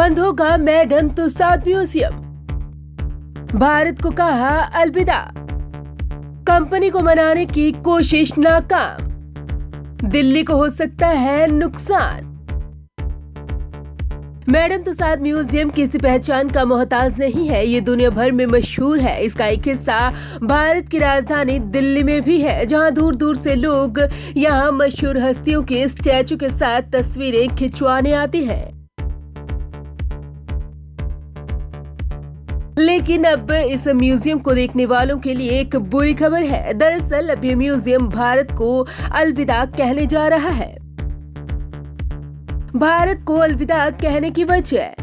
बंद होगा Madame Tussauds museum. Bharat को कहा अलविदा। कंपनी को मनाने की कोशिश नाकाम। दिल्ली को हो सकता है नुकसान। मैडम तुसाद म्यूजियम किसी पहचान का मोहताज नहीं है। ये दुनिया भर में मशहूर है। इसका एक हिस्सा भारत की राजधानी दिल्ली में भी है, जहां दूर दूर से लोग यहां मशहूर हस्तियों के स्टैचू के साथ तस्वीरें खिंचवाने आते हैं। लेकिन अब इस म्यूजियम को देखने वालों के लिए एक बुरी खबर है। दरअसल अब ये म्यूजियम भारत को अलविदा कहने जा रहा है। भारत को अलविदा कहने की वजह,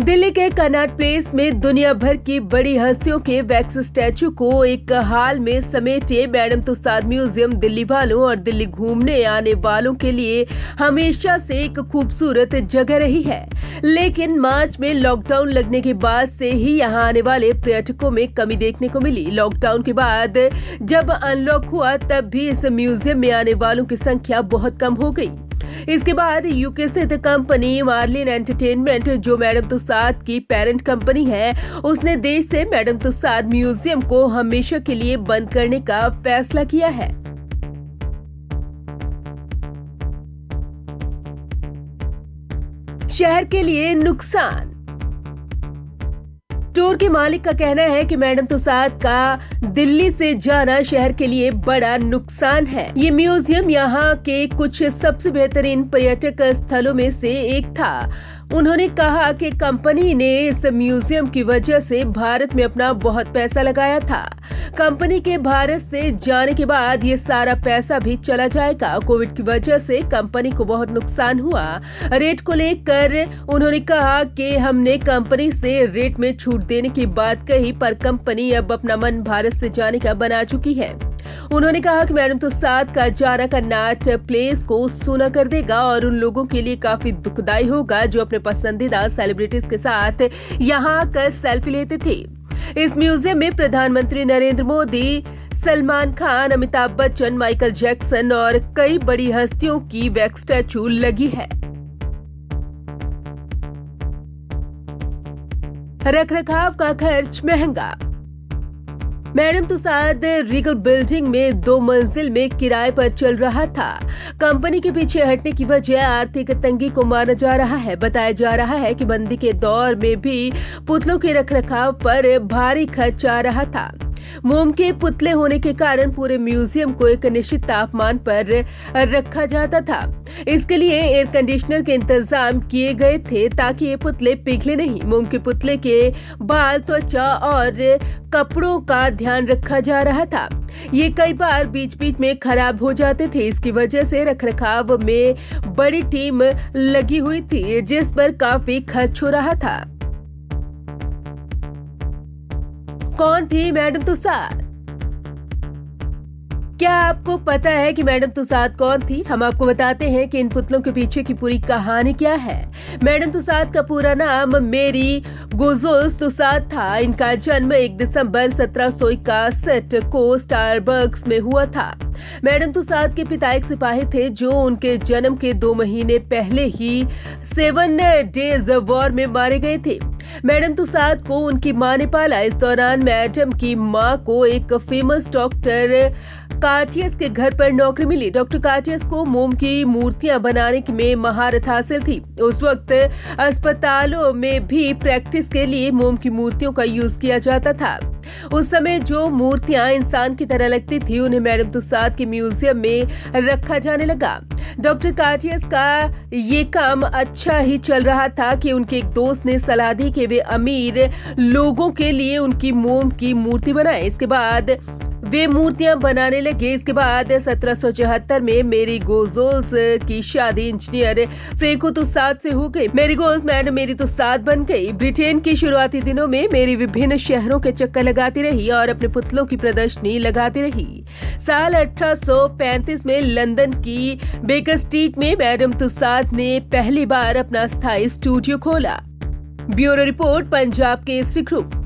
दिल्ली के कनॉट प्लेस में दुनिया भर की बड़ी हस्तियों के वैक्स स्टैचू को एक हाल में समेटे मैडम तुसाद म्यूजियम दिल्ली वालों और दिल्ली घूमने आने वालों के लिए हमेशा से एक खूबसूरत जगह रही है। लेकिन मार्च में लॉकडाउन लगने के बाद से ही यहां आने वाले पर्यटकों में कमी देखने को मिली। लॉकडाउन के बाद जब अनलॉक हुआ तब भी इस म्यूजियम में आने वालों की संख्या बहुत कम हो गई। इसके बाद यूके स्थित कंपनी मार्लिन एंटरटेनमेंट, जो मैडम तुसाद की पेरेंट कंपनी है, उसने देश से मैडम तुसाद म्यूजियम को हमेशा के लिए बंद करने का फैसला किया है। शहर के लिए नुकसान। टूर के मालिक का कहना है कि मैडम तुसाद का दिल्ली से जाना शहर के लिए बड़ा नुकसान है। ये म्यूजियम यहाँ के कुछ सबसे बेहतरीन पर्यटक स्थलों में से एक था। उन्होंने कहा कि कंपनी ने इस म्यूजियम की वजह से भारत में अपना बहुत पैसा लगाया था। कंपनी के भारत से जाने के बाद ये सारा पैसा भी चला जाएगा। कोविड की वजह से कंपनी को बहुत नुकसान हुआ। रेट को लेकर उन्होंने कहा कि हमने कंपनी से रेट में छूट देने की बात कही, पर कंपनी अब अपना मन भारत से जाने का बना चुकी है। उन्होंने कहा कि मैडम तुसाद का जाना कनॉट प्लेस को सूना कर देगा और उन लोगों के लिए काफी दुखदाई होगा जो अपने पसंदीदा सेलिब्रिटीज के साथ यहाँ आकर सेल्फी लेते थे। इस म्यूजियम में प्रधानमंत्री नरेंद्र मोदी, सलमान खान, अमिताभ बच्चन, माइकल जैक्सन और कई बड़ी हस्तियों की वैक्स स्टैचू लगी है। रखरखाव का खर्च महंगा। मैडम तुसाद रीगल बिल्डिंग में 2 मंजिल में किराए पर चल रहा था। कंपनी के पीछे हटने की वजह आर्थिक तंगी को माना जा रहा है। बताया जा रहा है कि मंदी के दौर में भी पुतलों के रखरखाव पर भारी खर्च आ रहा था। मोम के पुतले होने के कारण पूरे म्यूजियम को एक निश्चित तापमान पर रखा जाता था। इसके लिए एयर कंडीशनर के इंतजाम किए गए थे ताकि ये पुतले पिघले नहीं। मोम के पुतले के बाल, त्वचा और कपड़ों का ध्यान रखा जा रहा था। ये कई बार बीच बीच में खराब हो जाते थे। इसकी वजह से रखरखाव में बड़ी टीम लगी हुई थी, जिस पर काफी खर्च हो रहा था। कौन थी मैडम तुसाद? क्या आपको पता है कि मैडम तुसाद कौन थी? हम आपको बताते हैं कि इन पुतलों के पीछे की पूरी कहानी क्या है। मैडम तुसाद का पूरा नाम मेरी गोज़ोल्स तुसाद था। इनका जन्म 1 दिसंबर 1761 को स्टारबक्स में हुआ था। मैडम तुसाद के पिता एक सिपाही थे जो उनके जन्म के 2 महीने पहले ही 7 डेज वॉर में मारे गए थे। मैडम तुसाद को उनकी मां ने पाला। इस दौरान मैडम की मां को एक फेमस डॉक्टर कार्टियस के घर पर नौकरी मिली। डॉक्टर कार्टियस को मोम की मूर्तियां बनाने में महारत हासिल थी। उस वक्त अस्पतालों में भी प्रैक्टिस के लिए मोम की मूर्तियों का यूज किया जाता था। उस समय जो मूर्तियां इंसान की तरह लगती थी, उन्हें मैडम तुसाद के म्यूजियम में रखा जाने लगा। डॉक्टर कार्टियस का ये काम अच्छा ही चल रहा था कि उनके एक दोस्त ने सलाह दी कि वे अमीर लोगों के लिए उनकी मोम की मूर्ति बनाएं। इसके बाद वे मूर्तियां बनाने लगे। इसके बाद 1774 में मेरी गोज़ोल्स की शादी इंजीनियर फ्रेंको तुसाद से हो गई। मेरी गोज़ मैडम मेरी तुसाद बन गई। ब्रिटेन के शुरुआती दिनों में मेरी विभिन्न शहरों के चक्कर लगाती रही और अपने पुतलों की प्रदर्शनी लगाती रही। साल 1835 में लंदन की बेकर स्ट्रीट में मैडम तुसाद ने पहली बार अपना स्थायी स्टूडियो खोला। Bureau report, Punjab Kesari group.